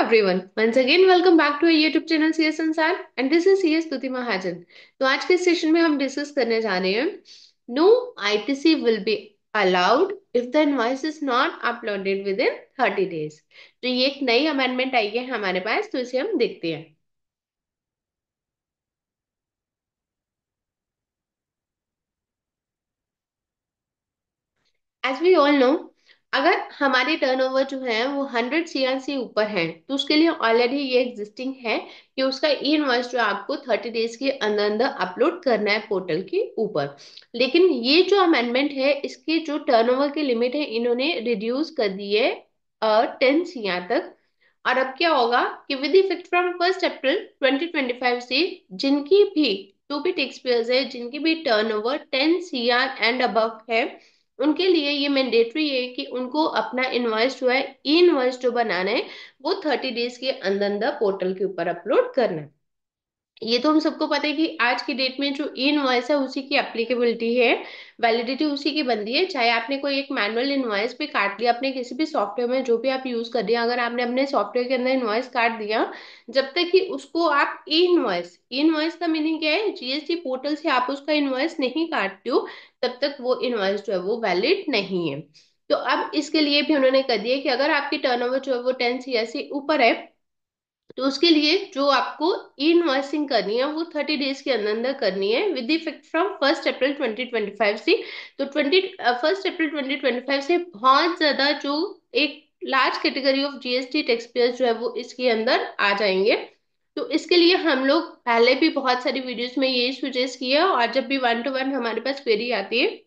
everyone. Once again, welcome back to our YouTube channel CS Ansar and this is CS Stuti Mahajan. तो आज के session में हम discuss करने जा रहे हैं no ITC will be allowed if the invoice is not uploaded within 30 days. तो ये एक नई अमेंडमेंट आई है हमारे पास, तो इसे हम देखते हैं। एज वी ऑल नो, अगर हमारी टर्नओवर जो है वो 100 CR से ऊपर है तो उसके लिए ऑलरेडी ये एग्जिस्टिंग है कि उसका ई इनवॉइस जो आपको 30 डेज के अंदर अंदर अपलोड करना है पोर्टल के ऊपर। लेकिन ये जो अमेंडमेंट है, इसकी जो टर्नओवर की लिमिट है इन्होंने रिड्यूस कर दी है 10 CR तक। और अब क्या होगा कि विद इफेक्ट फ्रॉम 1 अप्रैल 2025 से जिनकी भी जो भी टैक्स पेयर्स है जिनकी भी टर्नओवर 10 CR एंड अबव है, उनके लिए ये मैंडेटरी है कि उनको अपना इनवॉइस जो है, ई इनवॉइस जो बनाना है, वो 30 डेज के अंदर अंदर पोर्टल के ऊपर अपलोड करना है। ये तो हम सबको पता है कि आज की डेट में जो ई इनवॉइस है उसी की एप्लीकेबिलिटी है, वैलिडिटी उसी की बनती है। चाहे आपने कोई एक मैनुअल इनवॉइस भी काट लिया अपने किसी भी सॉफ्टवेयर में, जो भी आप यूज कर रहे हैं, अगर आपने अपने सॉफ्टवेयर के अंदर इनवॉइस काट दिया, जब तक कि उसको आप ई इनवॉइस का मीनिंग क्या है, जीएसटी पोर्टल से आप उसका इनवॉइस नहीं काटते हो, तब तक वो इनवॉइस जो है वो वैलिड नहीं है। तो अब इसके लिए भी उन्होंने कर दिया कि अगर आपकी टर्नओवर जो है वो 10 CR से ऊपर है, तो उसके लिए जो आपको ई इनवॉइसिंग करनी है वो 30 डेज के अंदर अंदर करनी है विद इफेक्ट फ्रॉम 1 अप्रैल 2025 से। तो 1 अप्रैल 2025 से बहुत ज्यादा जो एक large category of GST tax payers जो है वो इसके अंदर आ जाएंगे। तो इसके लिए हम लोग पहले भी बहुत सारी वीडियोस में यही सुजेस्ट किया, और जब भी 1 to 1 हमारे पास क्वेरी आती है,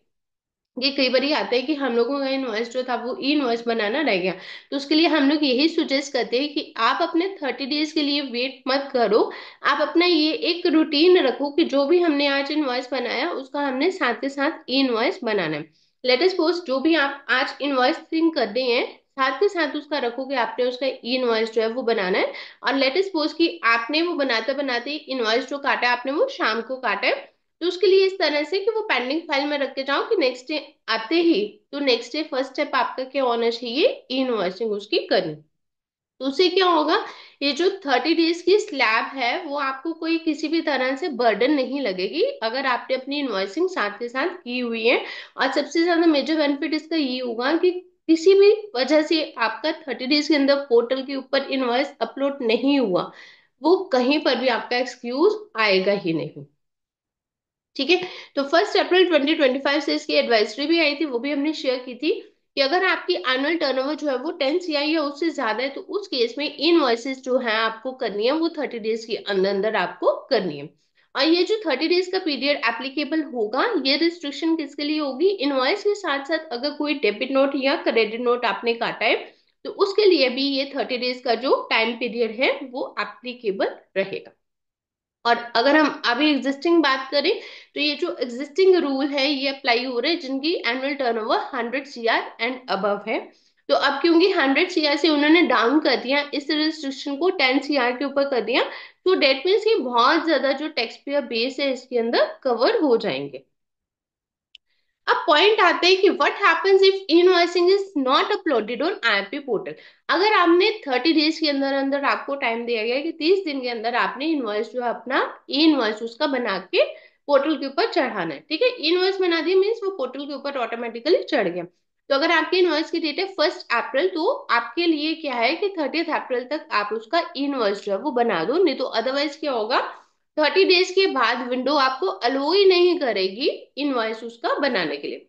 ये कई बार ही आता है कि हम लोगों का इनवॉइस जो था वो ई इनवॉइस बनाना रह गया। तो उसके लिए हम लोग यही सुजेस्ट करते हैं कि आप अपने 30 डेज के लिए वेट मत करो। आप अपना ये एक रूटीन रखो कि जो भी हमने आज इनवॉइस बनाया उसका हमने साथ के साथ ई इनवॉइस बनाना है। लेट अस सपोज जो भी आप आज इनवॉइसिंग कर रहे हैं, साथ के साथ उसका रखो कि आपने उसका ई इनवॉइस जो है वो बनाना है। और लेट अस सपोज कि आपने वो बनाते बनाते इनवॉइस जो काटा है आपने वो शाम को काटा है, तो उसके लिए इस तरह से कि वो पेंडिंग फाइल में रख के जाओ कि नेक्स्ट डे आते ही, तो नेक्स्ट डे फर्स्ट स्टेप आपका क्या होना चाहिए, इनवॉइसिंग उसकी करनी। तो उससे क्या होगा, ये जो 30 डेज की स्लैब है वो आपको कोई किसी भी तरह से बर्डन नहीं लगेगी अगर आपने अपनी इनवॉइसिंग साथ के साथ की हुई है। और सबसे ज्यादा मेजर बेनिफिट इसका ये होगा कि किसी भी वजह से आपका 30 डेज के अंदर पोर्टल के ऊपर इनवॉइस अपलोड नहीं हुआ, वो कहीं पर भी आपका एक्सक्यूज आएगा ही नहीं। ठीक है। तो 1 अप्रैल 2025 से इसकी एडवाइजरी भी आई थी, वो भी हमने शेयर की थी कि अगर आपकी एनुअल टर्नओवर जो है वो 10 CR या उससे ज्यादा है, तो उस केस में इनवॉइसेस जो है आपको करनी है वो 30 डेज के अंदर अंदर आपको करनी है। और ये जो 30 डेज का पीरियड एप्लीकेबल होगा, ये रिस्ट्रिक्शन किसके लिए होगी, इनवॉइस के साथ साथ अगर कोई डेबिट नोट या क्रेडिट नोट आपने काटा है, तो उसके लिए भी ये 30 डेज का जो टाइम पीरियड है वो एप्लीकेबल रहेगा। और अगर हम अभी एग्जिस्टिंग बात करें, तो ये जो एग्जिस्टिंग रूल है ये अप्लाई हो रहे हैं जिनकी annual turnover 100 CR and above है। तो अब क्योंकि 100 CR से उन्होंने डाउन कर दिया, इस रिस्ट्रिक्शन को 10 CR के ऊपर कर दिया, तो डेट मीन्स कि बहुत ज्यादा जो टैक्स पेयर बेस है इसके अंदर कवर हो जाएंगे। अब पॉइंट आते हैं कि what happens if invoicing is not uploaded on IP portal. अगर आपने 30 डेज के अंदर अंदर आपको टाइम दिया गया है कि 30 दिन के अंदर आपने इनवॉइस जो है अपना ई इनवॉइस उसका बना के पोर्टल के ऊपर चढ़ाना है, ठीक है, इनवॉइस बना दिया मीन्स वो पोर्टल के ऊपर ऑटोमेटिकली चढ़ गया। तो अगर आपकी इनवॉइस की डेट है 1 अप्रैल, तो आपके लिए क्या है कि 30 अप्रैल तक आप उसका इनवॉइस जो है वो बना दो, नहीं तो अदरवाइज क्या होगा, 30 डेज के बाद विंडो आपको अलो ही नहीं करेगी इनवॉइस उसका बनाने के लिए।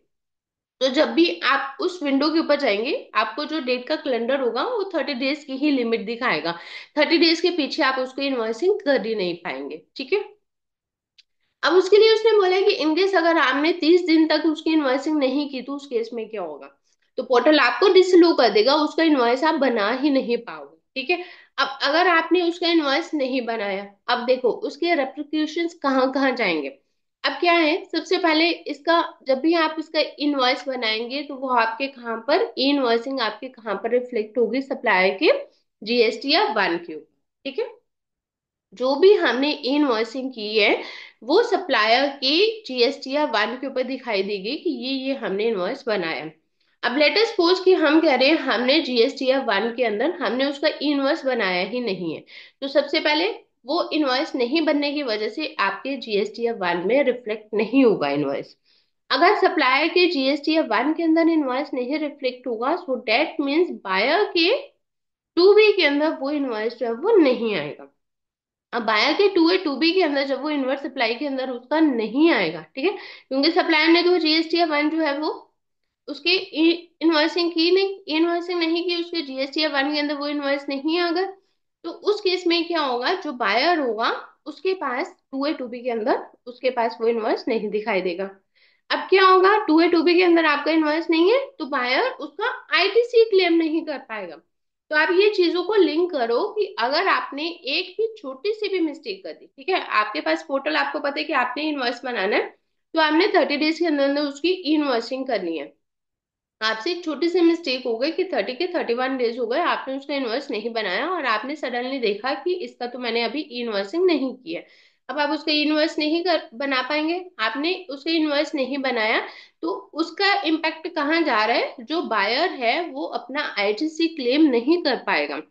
तो जब भी आप उस विंडो के ऊपर जाएंगे, आपको जो डेट का कैलेंडर होगा वो 30 डेज की ही लिमिट दिखाएगा। 30 डेज के पीछे आप उसको इनवॉइसिंग कर ही नहीं पाएंगे, ठीक है। अब उसके लिए उसने बोला कि इनकेस अगर आपने 30 दिन तक उसकी इनवॉइसिंग नहीं की तो उस केस में क्या होगा, तो पोर्टल आपको डिसअलो कर देगा, उसका इनवॉइस आप बना ही नहीं पाओगे, ठीक है। अब अगर आपने उसका इनवॉइस नहीं बनाया, अब देखो उसके रेप्रिकेशंस कहाँ कहाँ जाएंगे। अब क्या है, सबसे पहले इसका, जब भी आप इसका इनवॉइस बनाएंगे तो वो आपके कहाँ पर इनवॉइसिंग आपके कहाँ पर रिफ्लेक्ट होगी, सप्लायर के जीएसटी या वन के ऊपर, ठीक है। जो भी हमने इनवॉइसिंग की है वो सप्लायर की जीएसटी या वन के ऊपर दिखाई देगी कि ये हमने इनवॉइस बनाया है। अब लेट अस सपोज कि हम कह रहे हैं हमने जीएसटीएफ वन के अंदर हमने उसका इनवॉइस बनाया ही नहीं है, तो सबसे पहले वो इनवॉइस नहीं बनने की वजह से आपके जीएसटीएफ वन में रिफ्लेक्ट नहीं होगा इनवॉइस। अगर सप्लायर के जीएसटीएफ वन के अंदर इनवॉइस नहीं रिफ्लेक्ट होगा, सो डेट मीन्स बायर के टू बी के अंदर वो इनवॉइस जो है वो नहीं आएगा। अब बायर के टू ए टू बी के अंदर जब वो इनवर्स सप्लाई के अंदर उसका नहीं आएगा, ठीक है, क्योंकि सप्लायर ने तो जीएसटीएफ वन जो है वो उसकी इनवॉइसिंग की नहीं, इनवॉइसिंग नहीं की, उसके जीएसटी वन के अंदर वो इनवॉइस नहीं आ गया। तो उस केस में क्या होगा, जो बायर होगा उसके पास टू ए टू बी के अंदर उसके पास वो इनवॉइस नहीं दिखाई देगा। अब क्या होगा, टू ए टू बी के अंदर आपका इनवॉइस नहीं है तो बायर उसका आईटीसी क्लेम नहीं कर पाएगा। तो आप ये चीजों को लिंक करो कि अगर आपने एक भी छोटी सी भी मिस्टेक कर दी, ठीक है, आपके पास पोर्टल, आपको पता है कि आपने इनवॉइस बनाना है, तो आपने 30 डेज के अंदर अंदर उसकी इनवॉइसिंग करनी है। आपसे एक छोटी सी मिस्टेक हो गई कि 31 डेज हो गए आपने उसका इनवॉइस नहीं बनाया और आपने सडनली देखा कि इसका तो मैंने अभी इनवॉइसिंग नहीं की है। अब आप उसका इनवॉइस नहीं कर बना पाएंगे, आपने उसका इनवॉइस नहीं बनाया, तो उसका इम्पैक्ट कहाँ जा रहा है, जो बायर है वो अपना आईटीसी क्लेम नहीं कर पाएगा।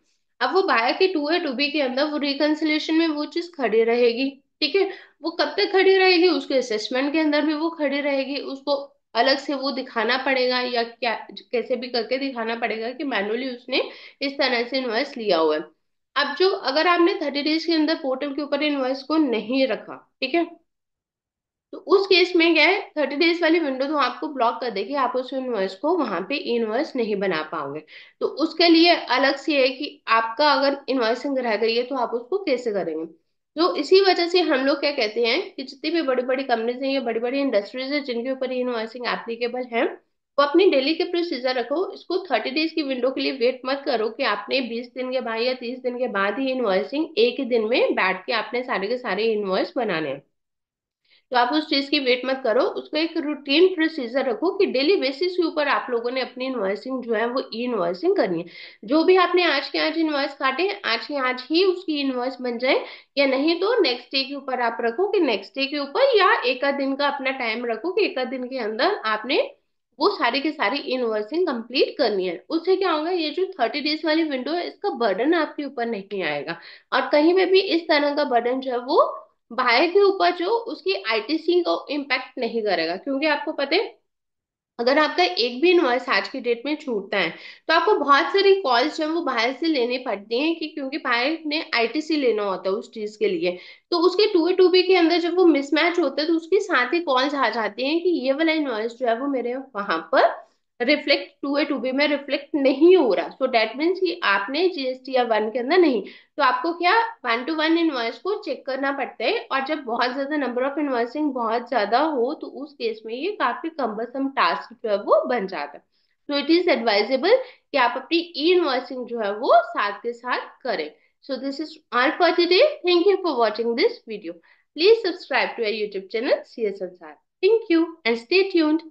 अब वो बायर के टू ए टू बी के अंदर वो रिकंसिलिएशन में वो चीज खड़ी रहेगी, ठीक है, वो कब तक खड़ी रहेगी, उसके असेसमेंट के अंदर भी वो खड़ी रहेगी, उसको अलग से वो दिखाना पड़ेगा या क्या, कैसे भी करके दिखाना पड़ेगा कि मैनुअली उसने इस तरह से इनवॉइस लिया हुआ है। अब जो अगर आपने 30 डेज के अंदर पोर्टल के ऊपर इनवॉइस को नहीं रखा, ठीक है, तो उस केस में क्या है, 30 डेज वाली विंडो तो आपको ब्लॉक कर देगी, आप उस इनवॉइस को वहां पे इनवॉइस नहीं बना पाओगे। तो उसके लिए अलग से है कि आपका अगर इनवॉइसिंग रह गई है तो आप उसको कैसे करेंगे। तो इसी वजह से हम लोग क्या कहते हैं कि जितनी भी बड़ी बड़ी कंपनीज हैं या बड़ी बड़ी इंडस्ट्रीज है जिनके ऊपर इनवॉइसिंग एप्लीकेबल है, वो अपनी डेली के प्रोसीजर रखो, इसको 30 डेज की विंडो के लिए वेट मत करो कि आपने 20 दिन के बाद या 30 दिन के बाद ही इनवॉइसिंग एक ही दिन में बैठ के आपने सारे के सारे इनवॉइस बनाने हैं। तो आप उस चीज की वेट मत करो, उसको एक रूटीन प्रोसीजर रखो कि डेली बेसिस के ऊपर आप लोगों ने अपनी इनवॉइसिंग जो है वो ई इनवॉइसिंग करनी है। जो भी आपने आज के आज इनवॉइस काटे आज के आज ही उसकी इनवॉइस बन जाए, या नहीं तो नेक्स्ट डे के ऊपर आप रखो कि नेक्स्ट डे के ऊपर, या एक आध दिन का अपना टाइम रखो कि एक आध दिन के अंदर आपने वो सारी की सारी इनवॉइसिंग कंप्लीट करनी है। उससे क्या होगा, ये जो 30 डेज वाली विंडो है इसका बर्डन आपके ऊपर नहीं आएगा, और कहीं पे भी इस तरह का बर्डन जो है वो बाय के ऊपर जो उसकी आईटीसी को इम्पैक्ट नहीं करेगा। क्योंकि आपको पता है, अगर आपका एक भी इनवॉइस आज की डेट में छूटता है तो आपको बहुत सारी कॉल्स जो है वो बाहर से लेनी पड़ती हैं, कि क्योंकि बाहर ने आईटीसी लेना होता है उस चीज के लिए। तो उसके टू ए टू बी के अंदर जब वो मिसमैच होता है तो उसके साथ ही कॉल्स आ जाती हैं कि ये वाला इनवॉइस जो है वो मेरे वहां पर reflect two A two B में रिफ्लेक्ट नहीं हो रहा। सो डेट मीन्स कि आपने जीएसटी या वन के अंदर नहीं, तो आपको क्या, वन टू वन इनवॉइस को चेक करना पड़ता है, और जब बहुत ज्यादा नंबर ऑफ इनवॉइसिंग बहुत ज्यादा हो तो उस केस में ये काफी कम्बरसम टास्क जो है वो बन जाता है। तो इट इज एडवाइजेबल कि आप अपनी ई इनवॉइसिंग जो है वो साथ के साथ करें। So this is all for today, thank you for watching this video. Please subscribe to our YouTube channel CS Ansar। Thank you and stay tuned.